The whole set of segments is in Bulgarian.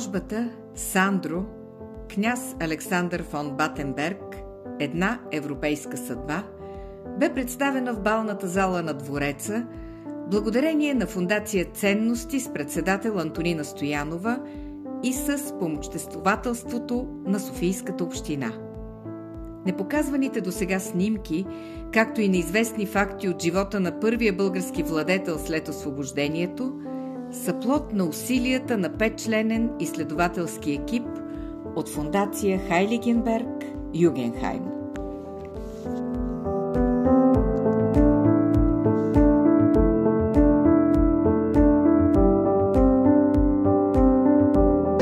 Изложбата «Сандро, княз Александър фон Батенберг. Една европейска съдба» бе представена в балната зала на двореца благодарение на Фондация Ценности с председател Антонина Стоянова и с спомоществователството на Софийската община. Непоказваните досега снимки, както и неизвестни факти от живота на първия български владетел след освобождението, са плод на усилията на 5-членен изследователски екип от Фондация Хайлигенберг Югенхайм.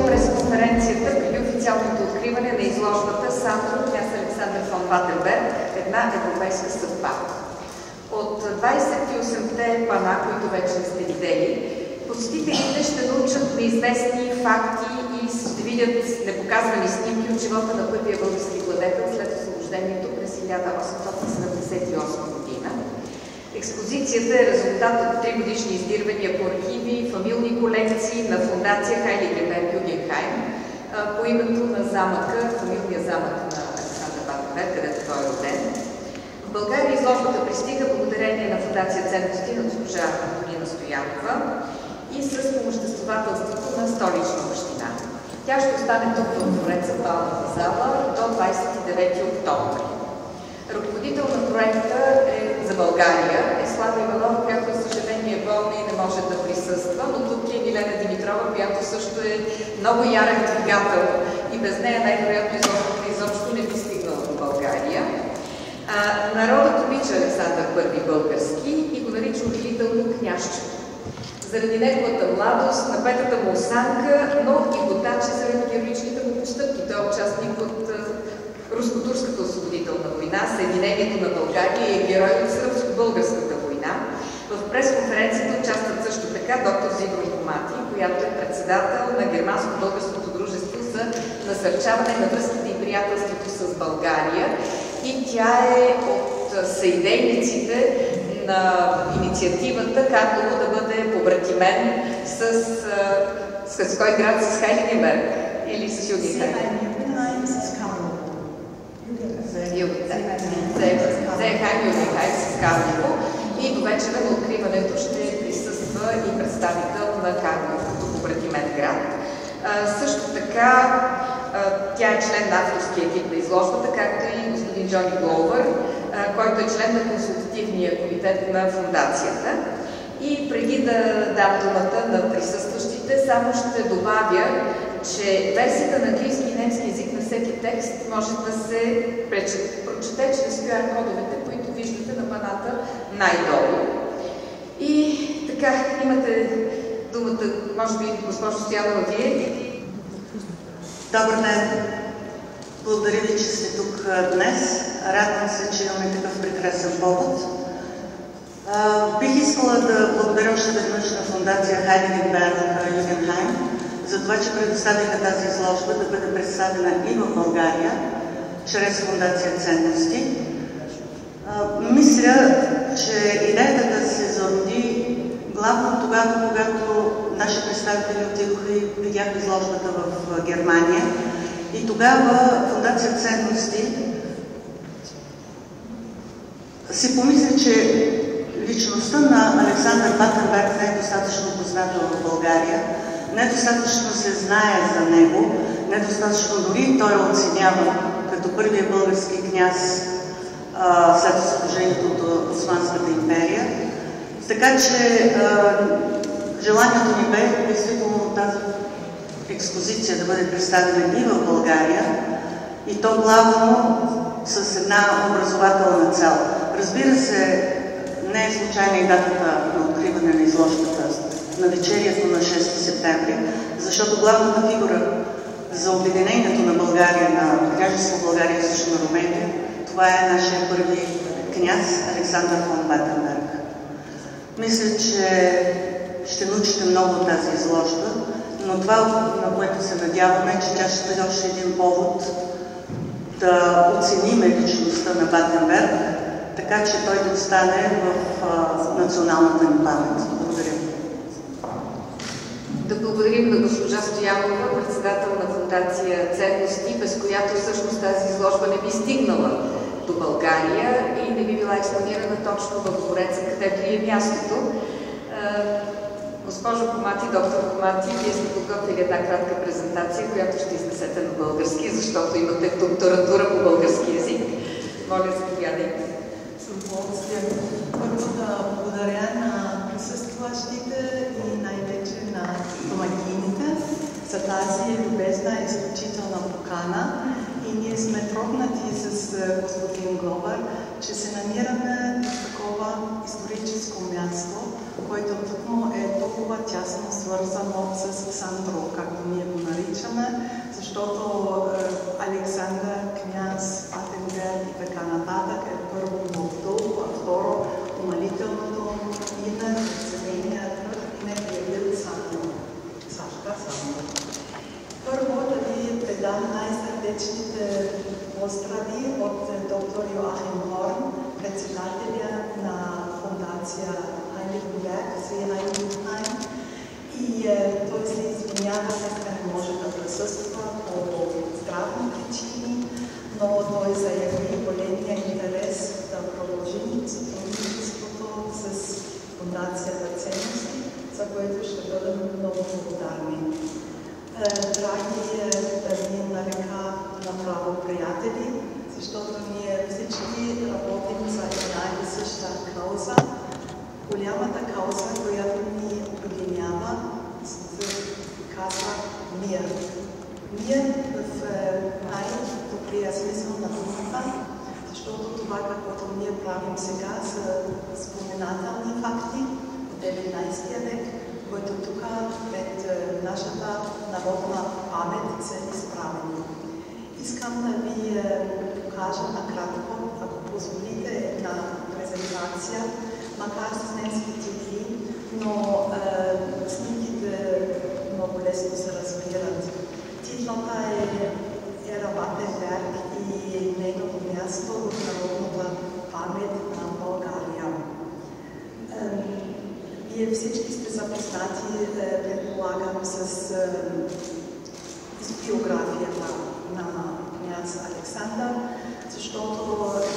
През конференцията преди официалното откриване на изложбата «Сандро, княз Александър фон Батенберг. Една европейска съдба». От 28-те пана, които вече сте видели, посетителите ще научат неизвестни факти и ще видят непоказвани снимки от живота на първия български владетел след освобождението през 1878 година. Експозицията е резултат от 3-годишни издирвания по архиви, фамилни колекции на Фондация Хайлигенберг Югенхайм по името на замъка, фамилния замък на Александър Батенберг, където той е роден. В България изложбата пристига благодарение на Фондация Ценности на госпожа Антонина Стоянова и с спомоществователството на Столична община. Тя ще остане тук в двореца в балната зала до 29 октомври. Ръководител на проекта за България е Слава Иванова, която за съжаление е болна и не може да присъства, но тук е Милена Димитрова, която също е много ярък двигател и без нея най-вероятно изобщо не би стигнала до България. Народът обича Александър I български и го нарича умилително княжчето. Заради неговата младост, напетата му осанка, но и готаче заради героичните му постъпки. Той е участник от Руско-турската освободителна война, Съединението на България и е герой от Сръбско-българската война. В пресконференцията участват също така доктор Зигрун Комати, която е председател на Германско-българското дружество за насърчаване на връзките и приятелството с България. И тя е от съидейниците на инициативата Карлово да бъде побратимен с кой град? С Хайлигенберг или с Югенхайм? Югенхайм с Карлово. И до вечера на откриването ще присъства и представител на Карлово като побратимен град. Също така тя е член на авторския екип на изложбата, както и господин Джони Гловър, който е член на консултативния комитет на фондацията. И преди да дам думата на присъстващите, само ще добавя, че версията на английски и немски език на всеки текст може да се прочете чрез QR-кодовете, които виждате на паната най-долу. И така, имате думата, може би, госпожо Стоянова, вие. Добър ден! Благодаря ви, че сте тук днес. Радвам се, че имаме такъв прекрасен повод. Бих искала да благодаря още веднъж на Фондация Хайлигенберг Югенхайм за това, че предоставиха тази изложба да бъде представена и в България чрез Фондация Ценности. Мисля, че идеята да се зароди главно тогава, когато наши представители отидоха и видяха изложбата в Германия. И тогава Фондация Ценности си помисли, че личността на Александър Батенберг не е достатъчно позната в България, недостатъчно се знае за него, недостатъчно дори той оценява като първия български княз след освобождението от Османската империя. Така че желанието ни бе действително тази експозиция да бъде представена и в България, и то главно с една образователна цел. Разбира се, не е случайна и датата на откриване на изложбата на вечерието на 6 септември, защото главната фигура за обединението на България, на княжество България също на Румения, това е нашия първи княз Александър фон Батенберг. Мисля, че ще научите много от тази изложба, но това, на което се надяваме, е, че тя ще бъде още един повод да оцениме личността на Батенберг, така че той да остане в националната ни памет. Благодаря. Да благодарим на госпожа Стоянова, председател на фондация Ценности, без която всъщност тази изложба не би стигнала до България и не би била експонирана точно в двореца, където и е мястото. Госпожо Комати, доктор Комати, вие сте подготвили една кратка презентация, която ще изнесете на български, защото имате докторантура по български език. Моля, заповядайте. Първо да благодаря на присъстващите и най-вече на домакините за тази любезна и изключителна покана. И ние сме трогнати с господин Глобар, че се намираме в такова историческо място, което тъкмо е толкова тясно свързано с Сандро, както ние го наричаме, защото Александър, княз, Батенберг и така нататък е първо Мовдол, а второ умалителното име, Семения кръг не е бил Сандро. Сашка Сандро. Първо да ви предам най-сърдечните поздрави от доктор Йоахим Хорн, председателя на фондация Heiligenberg, Seeheiligenheim. И той се извинява, дека не може да присъства по здравни причини, но той заяви големия интерес да продължим сътрудничеството с фондацията Ценности, за което ще бъдем много благодарни. Драги, да ви нарека направо приятели, защото ние всички работим за една и съща кауза. Голямата кауза, която ни обединява, се казва мир. Мир в най-добрия смисъл на думата, защото това, каквото ние правим сега, са споменателни факти от 19 век, които тук пред нашата народна памет са изправени. Искам да ви покажа накратко, ако позволите, една презентация, макар с немски титли, но снимките много лесно се разбират. Титлата е Ера Батенберг и нейното място от народната памет на България. Вие всички сте запознати, предполагам, с биографията на княз Александър, защото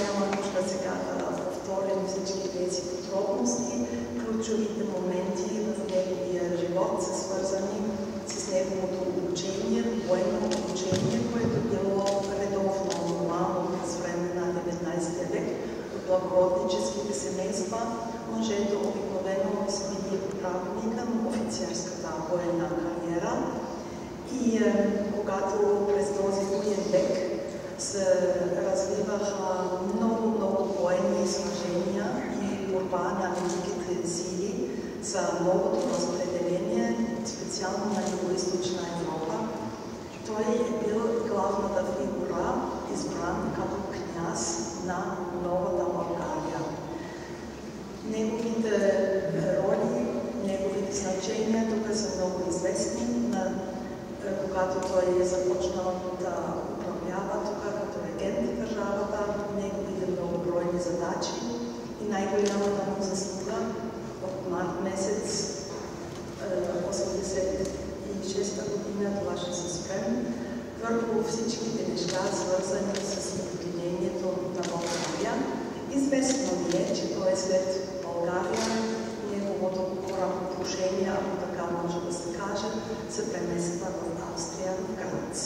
няма нужда сега да повторим всички тези подробности. Ключовите моменти в неговия живот са свързани с неговото обучение, военно обучение, което било редовно, нормално през време на 19 век. В благородническите семейства мъжето обикновено са били отправени към офицерската военна кариера. И когато през този военен век се развиваха много военни сражения и борба на великите сили за новото разпределение, специално на Югоизточна Европа, той е бил главната фигура, избран като княз на новата България. Неговите роли, неговите значения тук са много известни. Когато той е започнал да управлява тук като регент на държавата, неговите многобройни задачи и най-голямата му заслуга от март месец 1986 година, това ще се спрем, върху всичките неща, свързани с обединението на България. Известно ли е, че той след България, неговото корабоплавание, ако така може да се каже, се премества в Австрия, в Грац.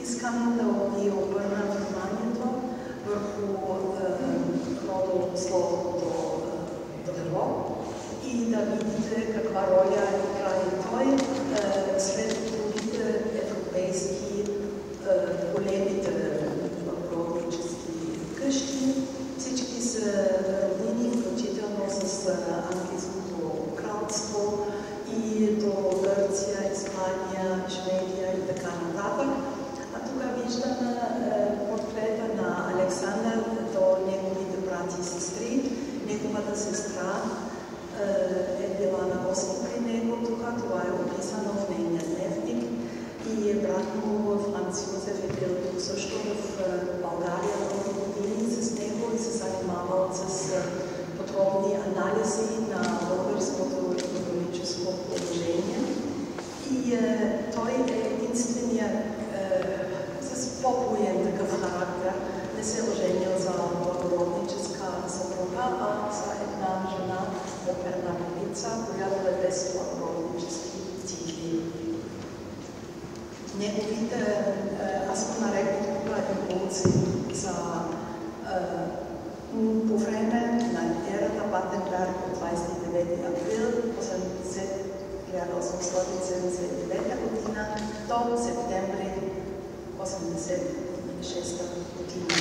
Искам да ви обърна вниманието върху родословното дърво и да видите каква роля играе той след другите европейски големите роднически къщи. Всички са родини, включително с английското кралство и до Гърция, Испания, без отборнически цикли. Неговите, аз го нарекох тук импулси за по време на ерата Батенберг от 29 април 1879 година до септември 1986 година.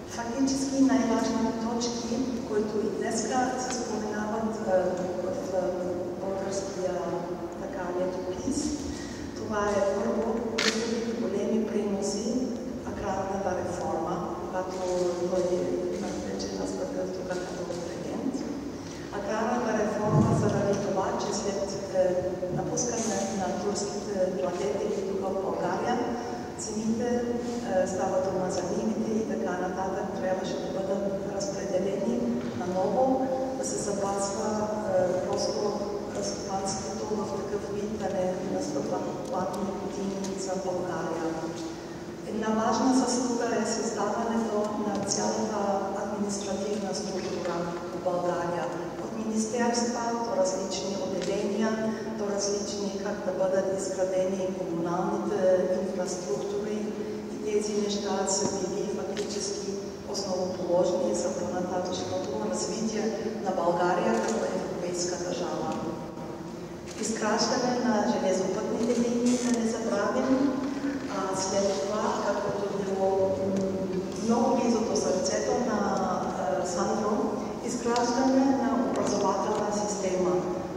Фактически най-важните точки, които и днеска се споменават в българския летопис, това е първо големи приноси аграрната реформа, когато той вече настъпил тук като регент. Аграрната реформа заради това, че след напускане на турските владетели тук в България, земите, става дума за нимите и така нататък, трябваше да бъдат разпределени наново, да се запазва просто стопанството в такъв вид, да не настъпват хладни години за България. Една важна заслуга е създаването на цялата административна структура в България. От министерства до различни отделения, до различни как да бъдат изградени комуналните инфраструктури и тези неща са били фактически основоположни за по-нататъчното развитие на България като европейска държава. Изграждане на железопътните линии, да не забравим, след това, каквото било много близо до сърцето на Сандро, изграждане на образователна система,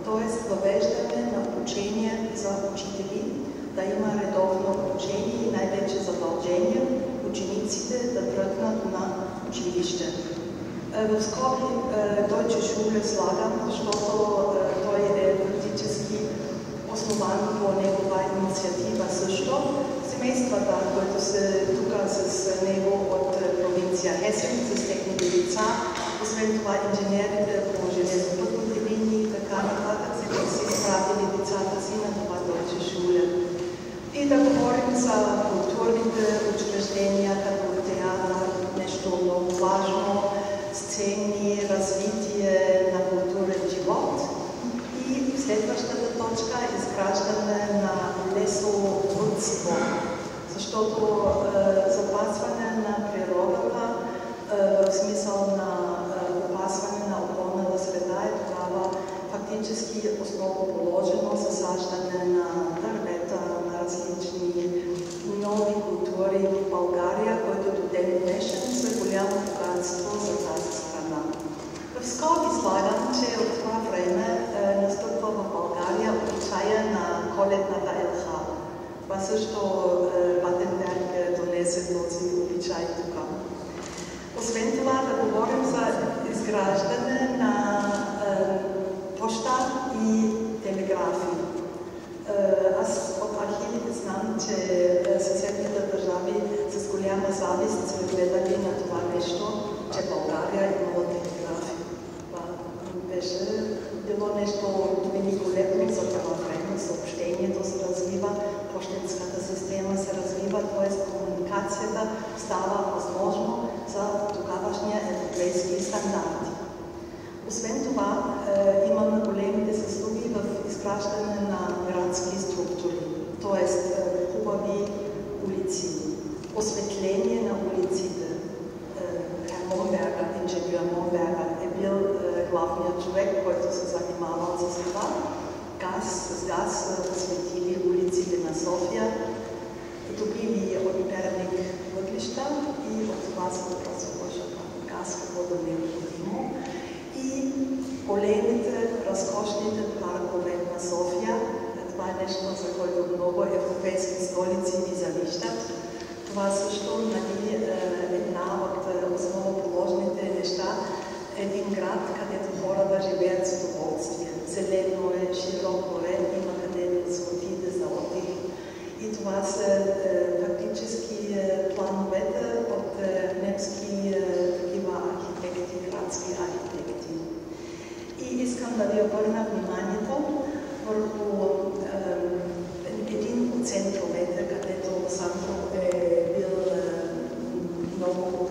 т.е. въвеждане на обучение за учители, да има редовно обучение и най-вече задължение учениците да тръгнат на училище. В скоби Deutsche Schule слагам, защото той е практически основан по негова инициатива също. Семействата, които са тук с него от провинция Хесен, с техните деца, освен това инженерите по железопътните линии и така нататък, са изпратили децата си на това Deutsche Schule. И да говорим за културните учреждения, като театър, нещо много важно, сцени, развитие на културен живот. И следващата точка е изграждане на лесовъдство, защото запазване на природата в смисъл на опазване на околната среда е тогава фактически основоположено засаждане на дървета, на различни нови култури в България, които до ден днешен са голямо богатство за тази страна. В скоби слагам, че от това време настъпва в България обичая на коледната елха. Това също Батенберг донесе този обичай тук. Освен това да говорим за изграждане на поща и телеграфи. Аз от архивите знам, че съседните държави с голяма завист са гледали на това нещо, че България имала телеграфи. Това беше било нещо великолепно за това време. Съобщението се развива, пощенската система се развива, т.е. комуникацията става възможно за тогавашния европейски стандарти. Освен това, имаме големите заслуги в изграждане на градски структури, т.е. хубави улици, осветление на улиците. Монберга, инженер Монберга е бил главният човек, който се занимавал с това. С газ осветили улиците на София, добили от Перник въглища и от това се разложиха газ, каквото необходимо. И големите, разкошните паркове на София, това е нещо, за което много европейски столици ни завиждат. Това също една от основоположните неща, един град, където хората живеят с удоволствие. Зелено е, широко е, има къде да се отиде за отдих. И това са фактически плановете от немски такива архитекти, градски архитекти. И искам да ви обърна вниманието върху един от центровете, където Сандро е бил много,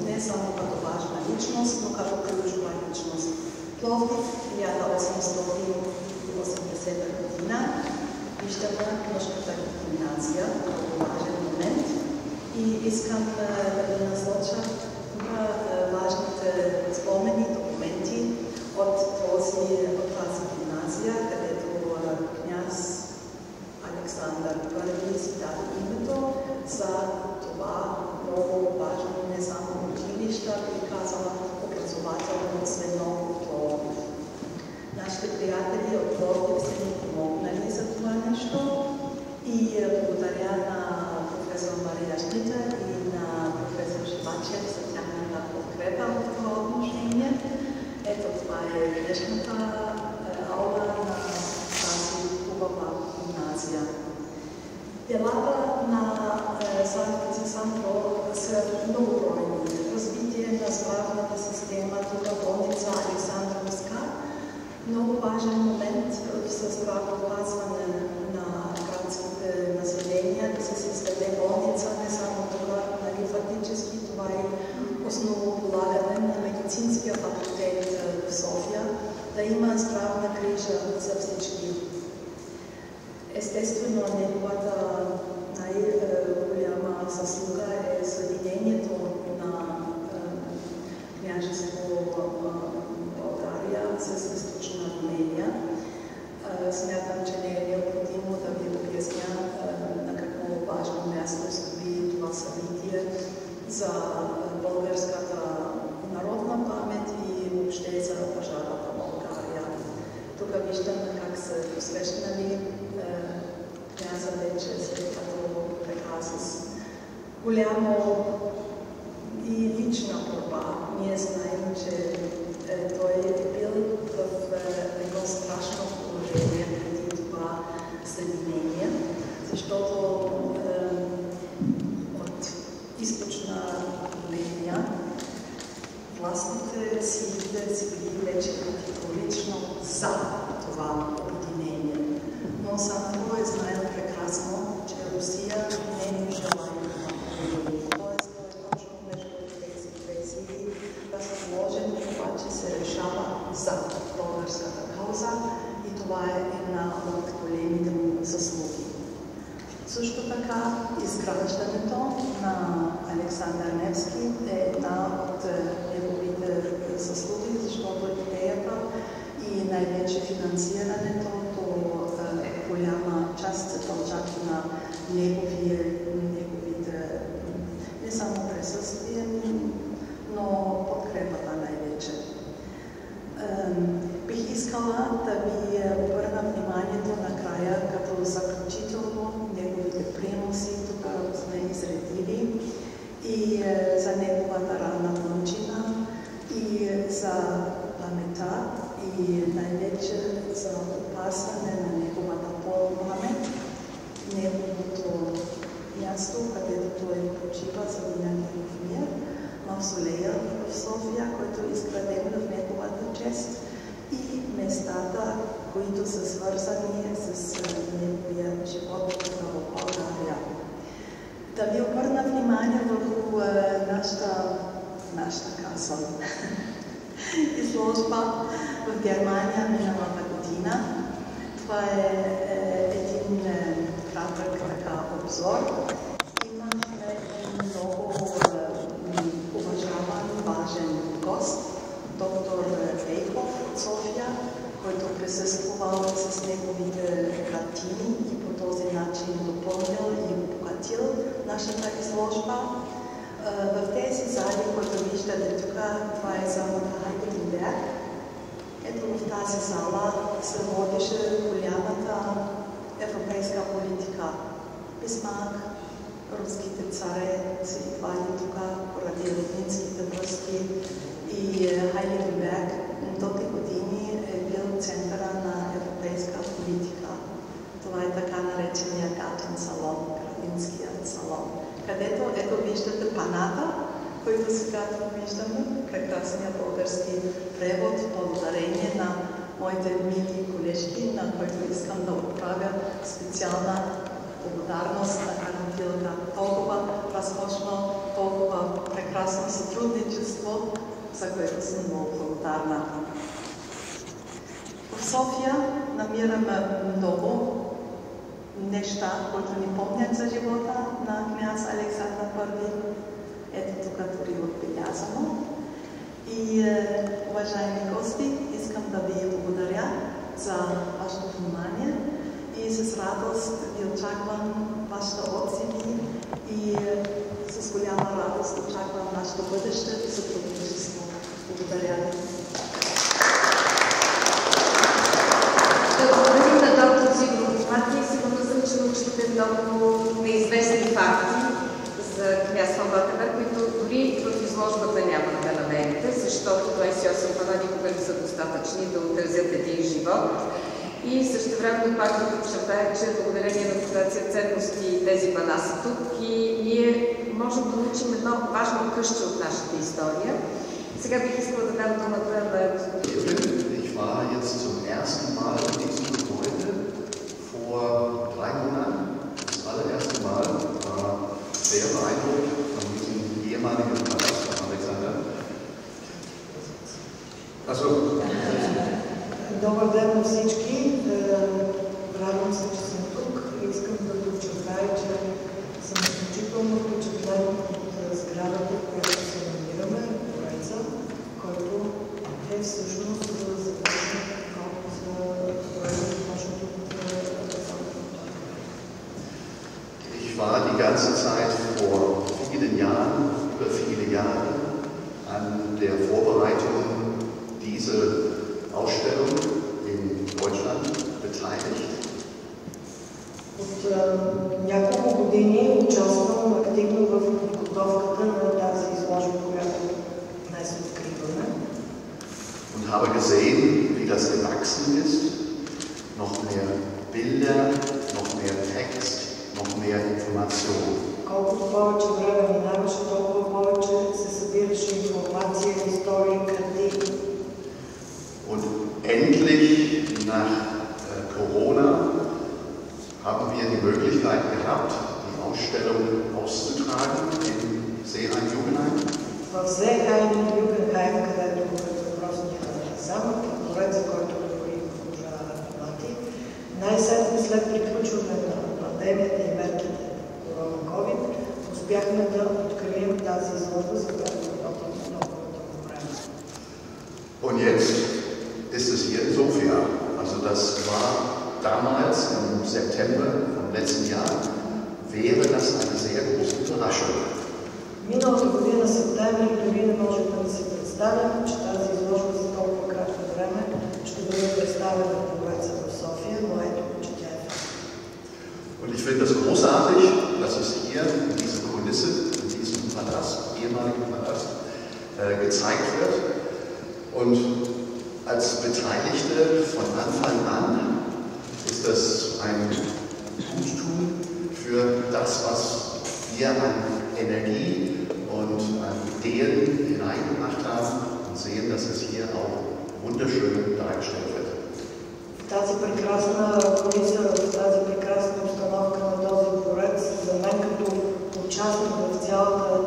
не само като важна личност, но като ключова личност. Пловдив 1800 2010 година. Виждаме мъжката гимназия, много важен момент. И искам да ви насоча тук важните спомени, документи от тази гимназия, където княз Александър I си даде името за това много важно не само училище, би казала образователно звено в Пловдив. Нашите приятели от Пловдив са ни помогнали за това нещо и благодаря на професор Мария Шнита и на професор Живачев за тяхната подкрепа в това отношение. Ето това е днешната аула на тази хубава гимназия. Делата на Санкт Сандро са многобройни. Развитие на здравната система, тук болница Александровска. Много важен момент за здравеопазване на градските населения, да се създаде болница, не само тук, нали, фактически това е основополагане на медицинския факултет в София, да има здравна грижа за всички. Естествено, неговата най-голяма заслуга е съединението на княжество България с източна Армения. Смятам, че не е необходимо да ви обясня на какво важно място стои това събитие за българската народна памет и въобще за държавата България. Тук виждаме как са посрещнали княза вече, след като така с голямо и лична борба. Ние знаем, че той е бил в едно страшно положение преди това съединение, защото от източна линия властните силите си били вече категорично за това обединение. Но Сандро е знаел прекрасно, че Русия не е желая това обединение. Тоест, той е точно между тези две сили разположен, обаче се решава за българската кауза и това е една от големите му заслуги. Също така, изграждането на Александър Невски е една от неговите заслуги, защото идеята и най-вече финансирането е голяма част се дължат на неговите не само присъствие, но подкрепата най-вече. Бих искала да ви обърна вниманието накрая, като заключително неговите приноси, тук сме изредили, и за неговата ранна кончина, и за памета, и най-вече за опасване на неговата памет, неговото място, където той почива за винаги в мир, мавзолея в София, който е изграден в неговата чест, и местата, които са свързани с неговия живот в България. Да ви обърна внимание върху нашата каса. Изложба в Германия миналата година. Това е един кратък обзор. Имахме много уважаван, важен гост, доктор Вейхов от София, който присъствувал с неговите картини и по този начин допълнил и обогатил нашата изложба. В тези зали, които виждате тук, това е залата Хайденберг. Ето в тази зала се водеше голямата европейска политика. Бисмарк, руските царе са идвали тук поради роднинските връзки и Хайденберг дълги години е бил центъра на европейска политика. Това е така наречения Гатен салон, градинският салон, където ето виждате паната, който сега виждаме, прекрасния български превод, благодарение на моите мили колежки, на които искам да отправя специална благодарност на Карантилка. Толкова разкошно, толкова прекрасно сътрудничество, за което съм много благодарна. В София намираме много неща, които ни помнят за живота на княз Александър I. Ето тук дори отбелязано. И, уважаеми гости, искам да ви благодаря за вашето внимание и с радост ви очаквам вашите отзиви и с голяма радост очаквам нашето бъдеще сътрудничество. Благодаря ви. Благодарим на доктор Сигурно Матия. Сигурно съм, че научите много неизвестни факти за княз фон Батенберг, които дори в изложбата няма да намерите, защото 28 пана никога не са достатъчни да отразят един живот. И също време пак да подчертая, че благодарение на Фондация Ценности тези пана са тук и ние можем да научим едно важно къще от нашата история. Сега бих искала да дам думата на господин. Ich war jetzt zum ersten Mal in diesem Gebäude vor 3 Monaten. Das allererste Mal war sehr beeindruckt von diesem ehemaligen Palast von Alexander. Achso. Добър ден на всички. Радвам се, че съм тук и искам да подчертая, че съм изключително впечатлен от сградата, в която се намираме, двореца, който е всъщност завършен от строежа точното от Александър. Ich war die ganze Zeit vor vielen Jahren, über viele Jahre, an der Vorbereitung dieser Ausstellung in Deutschland beteiligt. От няколко години участвам активно в подготовката на тази изложба, която днес откриваме. Und habe gesehen, wie das gewachsen ist. Noch mehr Bilder, noch mehr Text, noch mehr Information. Колкото повече време минаваше, толкова повече се събираше информация, история, картини. Und endlich nach Corona haben wir die Möglichkeit gehabt, die Ausstellung auszutragen in Seeheim-Jugenheim. В Seeheim-Jugenheim, където е въпросния замък, двореца, който говори госпожа Мати, най-сетне след приключване на пандемията и мерките корона-ковид, успяхме да открием тази изложба, за която работим много дълго време. Und jetzt ist es hier in Sofia. Also das war damals im September vom letzten Jahr, wäre das eine sehr große Überraschung. Миналата година, септември, дори не можехме да си представим, че тази изложба за толкова кратко време ще бъде представена в двореца в София, но ето, че тя е факт. Und ich finde es großartig, dass es hier in dieser Kulisse, in diesem Palast, ehemaligen Palast, gezeigt wird. Und als Beteiligte von Anfang an ist das ein Guttun für das, was wir an Energie und an Ideen hineingebracht haben und sehen, dass es hier auch wunderschön dargestellt wird. Тази прекрасна кулиса, тази прекрасна обстановка на този дворец, за мен като участник в цялата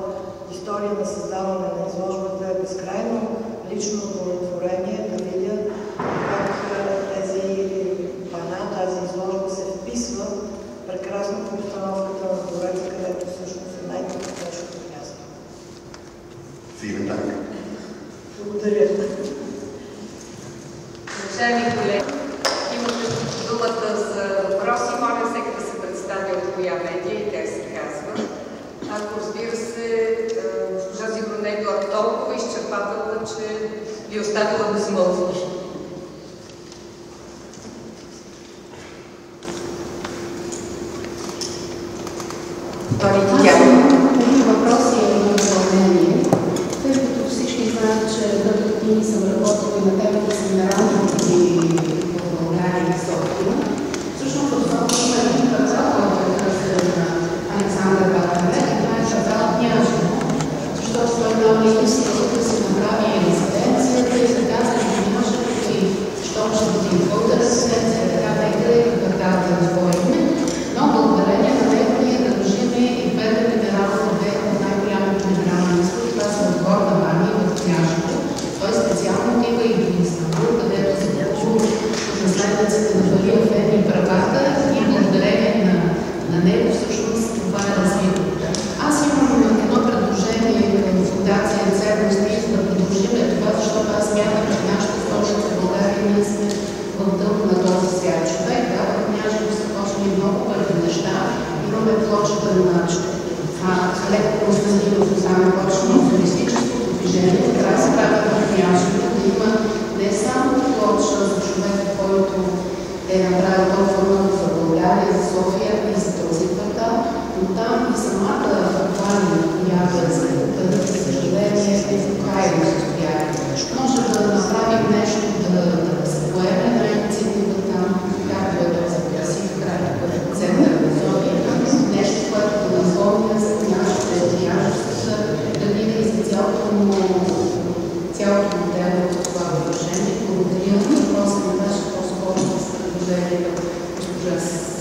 история на създаване на изложбата е безкрайно лично удовлетворение да видя как тези пана, тази изложба се вписва прекрасно в обстановката на двореца, където всъщност е най-подходящото място. Vielen Dank. Благодаря. Уважаеми колеги, имате думата за въпроси. Моля всеки да се представи от коя медия и как се казва. Ако, разбира се, госпожа Зигро не е била толкова изчерпателна, че ви оставила безмълвни. Тези въпроси има допълнение, тъй като всички знаят, че дълги години съм работила на темата с минерални в България и София. Всъщност в София има един квартал, който е кръстен на Александър Батенберг, и това е квартал Княжево, защото той има мисля, да се направи резиденцията и сега се нямаше и щом ще бъде изгода резиденция, така нека и кварталът да отвориме, но благодарение на него ние държиме и двете минерални обекти от най-голямите минерални изходи, това са в Горна Баня и в Княжево. Той специално отива и в Истанбул, където се получи консолидация на ценности, за да продължим това, защото аз смятам, че нашата столица България ние сме в дъното на този свят. Човек, да, в Княжево са почнали много първи неща. Имаме плочата на Лев Константинов, там почна туристическото движение, трябва да се прави в Княжево, да има не само плоча за човек, който е направил толкова много за България, за София и за този квартал, но там и самата плани Ябълска, за съжаление, е в крайно състояние. Може да направим нещо, да се поеме на инициатива там, както е този красив край, център на София, нещо, което да напомня за нашите княжества, да види и за цялото модело в това отношение. Благодаря на въпроса на вашето по-скоро предложение на госпожа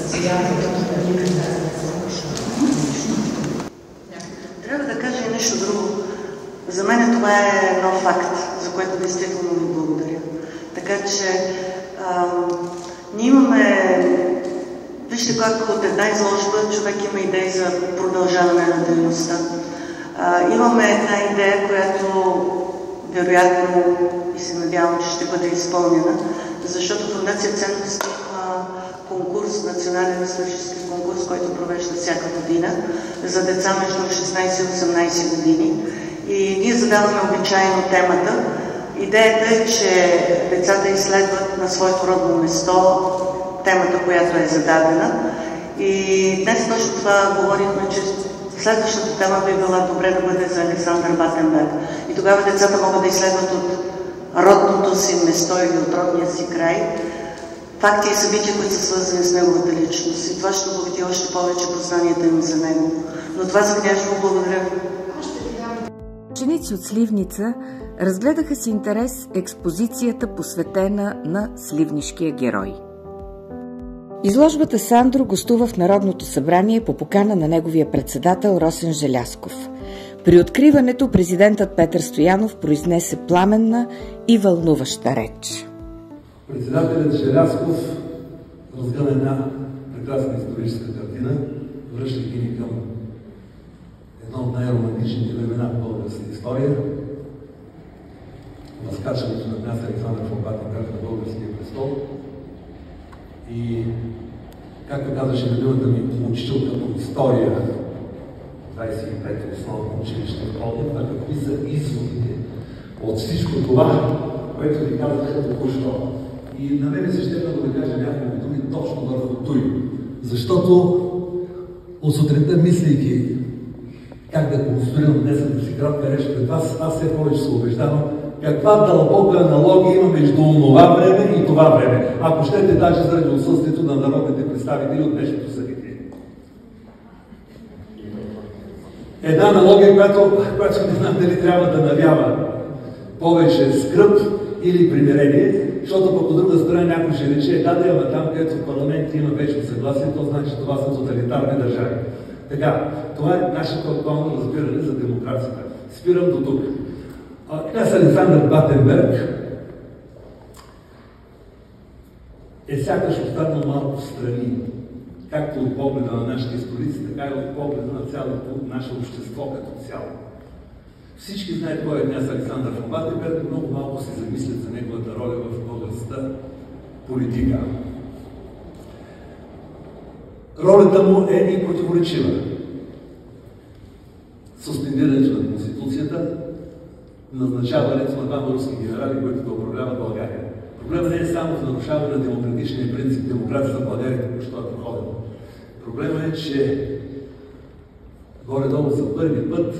Сията, като да видим тази насока. Трябва да кажа и нещо друго. За мен това е нов факт, за което действително ви благодаря. Така че ние имаме... Вижте как от една изложба човек има идеи за продължаване на дейността. Имаме една идея, която вероятно и се надявам, че ще бъде изпълнена, защото Фондация Ценности има конкурс, национален исторически конкурс, който провежда всяка година за деца между 16 и 18 години. И ние задаваме обичайно темата. Идеята е, че децата изследват на своето родно место темата, която е зададена. И днес точно това говорихме, че следващата тема би била добре да бъде за Александър Батенберг. И тогава децата могат да изследват от родното си место или от родния си край факти и събития, които са свързани с неговата личност. И това ще обогати още повече познанията им за него. Но това за Княжево благодаря ви. Ученици от Сливница разгледаха с интерес експозицията, посветена на сливнишкия герой. Изложбата Сандро гостува в Народното събрание по покана на неговия председател Росен Желязков. При откриването президентът Петър Стоянов произнесе пламенна и вълнуваща реч. Председателят Желязков разгъна една прекрасна историческа картина, връщайки ни към едно от най-романтичните времена в българската история. Възкачването на княз Александър фон Батенберг на българския престол. И, както казваше любимата ми учителка по история, 25-то основно училище в Пловдив, а какви са изводите от всичко това, което ви казаха току-що. И на мен се ще да кажа няколко думи точно върху той. Защото от сутринта, мислейки как да конструирам днесната си кратка реч пред вас, аз все повече се убеждавам каква дълбока аналогия има между това време и това време. Ако щете даже заради отсъствието на народните представители от днешното събитие. Една аналогия, която не знам дали трябва да навява повече скръб или примирение, защото пък от друга страна някой ще рече, ама там, където в парламент има вечно съгласие, то значи, че това са тоталитарни държави. Така, това е нашето актуално разбиране за демокрацията. Спирам до тук. Княз Александър Батенберг е сякаш останал малко страни, както от погледа на нашите историци, така и от погледа на цялото наше общество като цяло. Всички знаят кой е княз Александър фон Батенберг, но много малко се замислят за неговата роля в българската политика. Ролята му е и противоречива. Суспендирането на Конституцията, назначаването на двама руски генерали, които да управляват България. Проблемът не е само в нарушаване на демократичния принцип демокрация за България, току-що е проходено. Проблемът е, че горе-долу за първи път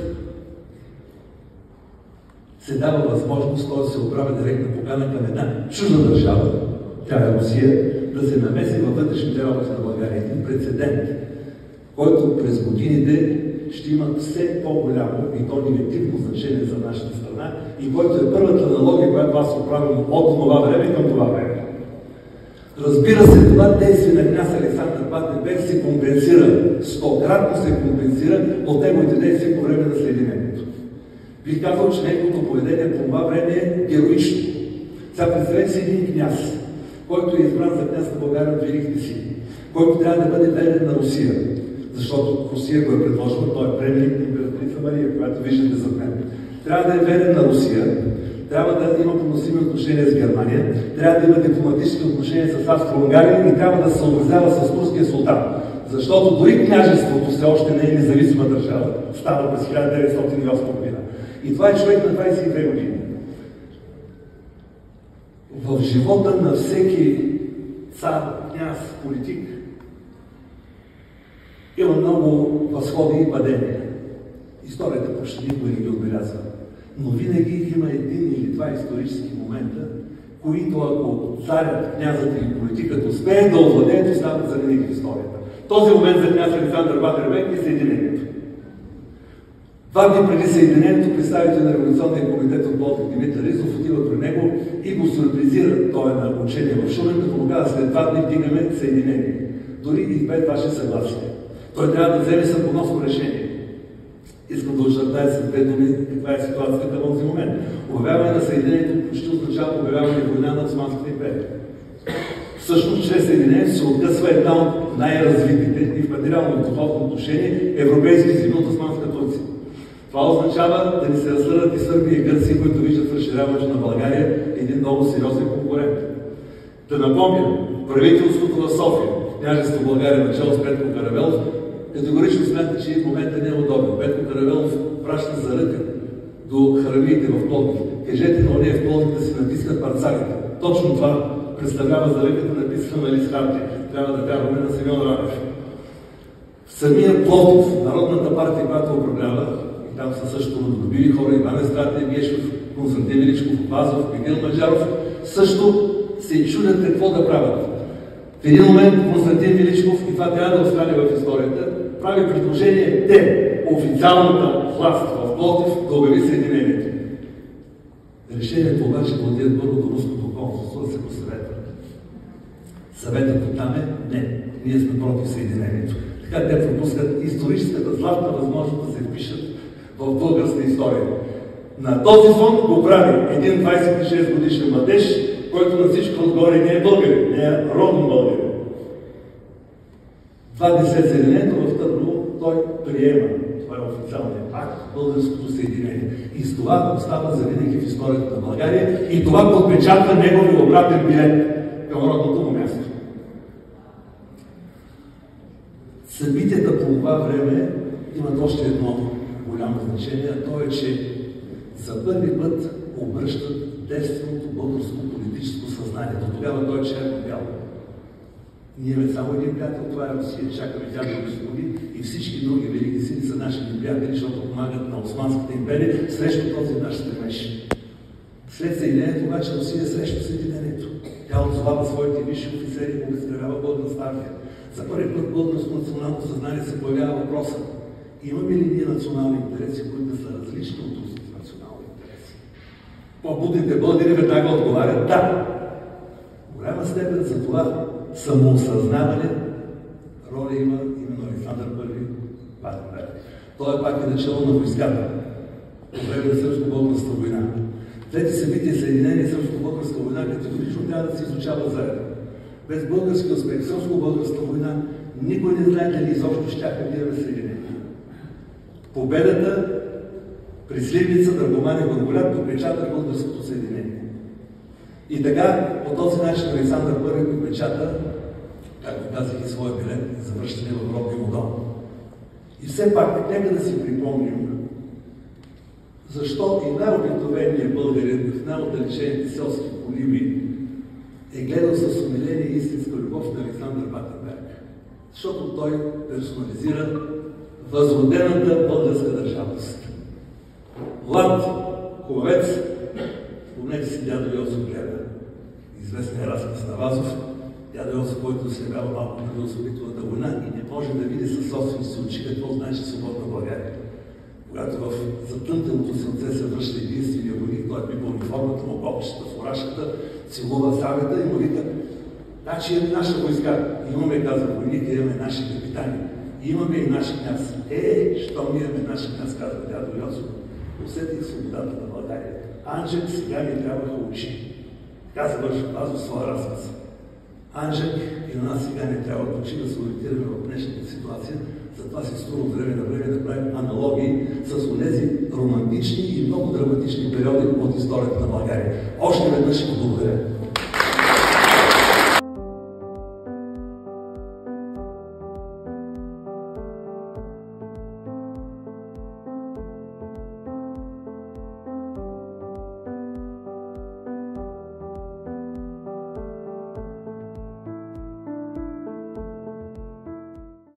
се дава възможност той да се отправя директна покана към една чужда държава, тя е Русия, да се намеси във вътрешните работи на България. Един прецедент, който през годините ще има все по-голямо и то негативно значение за нашата страна и който е първата аналогия, която аз оправям от това време към това време. Разбира се, това действие на княз Александър Батенберг се компенсира, 100-кратно се компенсира от неговите действия по време на Съединението. Бих казал, че неговото поведение по това време е героично. Сега представете си един княз, който е избран за княз на България от великите си, който трябва да бъде верен на Русия, защото Русия го е предложила, той е премиер императрица Мария, която виждате зад мен. Трябва да е верен на Русия, трябва да има поносими отношения с Германия, трябва да има дипломатически отношения с Австро-Унгария и трябва да се съобразява с турския султан. Защото дори княжеството все още не е независима държава, става през 1908 година. И това е човек на 22 години. В живота на всеки цар, княз, политик има много възходи и падения. Историята почти никой не ги отбелязва. Но винаги има един или два исторически момента, които ако царят, князът или политикът успеят да овладеят, остават завинаги в историята. Този момент за княз Александър Батър Берг е Съединението. 2 дни преди Съединението представител на Революционния комитет от Пловдив Димитър Ризов отива при него и го сюрпризира. Той е на учение в Шумен, като му казва, след 2 дни вдигаме Съединение. Дори и без ваше съгласие. Той трябва да вземе съдбоносно решение. Искам да очертая с 2 думи каква е ситуацията към този момент. Обявяване на Съединението почти означава обявяване война на Османската империя. Всъщност, чрез Съединението се откъсва една от най-развитите и в материално и духовно отношение европейски земи от Османска Турция. Това означава да ни се разсърдат и Сърбия и Гърция, които виждат разширяването на България един много сериозен конкурент. Да напомня, правителството на София, княжество България, начало с Петко Каравелов, категорично смята, че в момента не е удобен. Петко Каравелов праща за ръка до харамиите в Пловдив. Кажете на ония в Пловдив да си натискат парцалите. Точно това представлява за ръката написана на лист хартия. Трябва да вярваме на Симеон Радев. В самия Пловдив, Народната партия, която управлява, и там са също добили хора, Иван Естратия, Гешев, Константин Величков, Вазов, Михаил Маджаров, също се чудят какво да правят. В един момент Константин Величков, и това трябва да остане в историята, прави предложение официалната власт в Пловдив да обяви Съединението. Решението обаче владеят първо до руското консулство да се посъветват. Съветът от там е не. Ние сме против Съединението. Така те пропускат историческата златна възможност да се впишат в българска история. На този фон го прави един 26 годишен младеж, който на всичко отгоре не е българин, не е роден българин. 2 дни след Съединението в Търново той приема, това е официалният акт, българското съединение. И с това остава завинаги в историята на България и това подпечатва неговия обратен билет към родното му място. Събитията по това време имат още едно голямо значение, а то е, че за първи път обръщат действеното българско политическо съзнание. До тогава той е черно-бял. Ние имаме само един приятел, това е Русия, чакаме тя да господи и всички други велики сили са наши приятели, защото помагат на Османската империя срещу този наш стремеж. След Съединението обаче Русия срещу Съединението. Тя отзовава своите висши офицери и обезкръвява българската армия. За първи път българско национално съзнание се появява въпроса: имаме ли ние национални интереси, които са различни от руските национални интереси? По-будните българи веднага отговарят да. В голяма степен за това самоосъзнаване роля има именно Александър I Батър Берг. Той пак е начало на войската по време на Сръбско-българската война. Двете събития, Съединение и Сръбско-българска война, категорично трябва да се изучават заедно. Без български успех, Сръбско-българска война, никой не знае дали изобщо щяха да имаме Съединение. Победата при Сливница, Драгоман и Благоляд подпечата българското Съединение. И така, по този начин Александър I подпечата, както казах, и своя билет за връщане в родния му дом. И все пак, нека да си припомним защо и най-обикновеният българин в най-отдалечените селски поливи е гледал с умиление и истинска любов на Александър Батър Берг. Защото той персонализира възродената българска държавност. Млад, хубавец, спомнете си дядо Йосиф гледа. Известният разказ на Вазов, дядо Йосиф, който се явява малко на Великата война и не може да види със собствените си очи какво значи свободна България. Когато в затънтеното сърце се връща единствения войник, той пипа униформата му, копчета, фуражката, целува сабята и му вика: значи имаме наша войска. Имаме, казва войник, имаме наши капитани. Имаме и наши княз. Щом имаме наши княз, казва дядо Йосиф, усетих свободата на България. Анжек сега ни трябваха очи. Така завършва Вазов своя разказ. Анжек и на нас сега не трябва да учи да се ориентираме в днешната ситуация, Затова си струва от време на време да правим аналогии с онези романтични и много драматични периоди от историята на България. Още веднъж ви благодаря.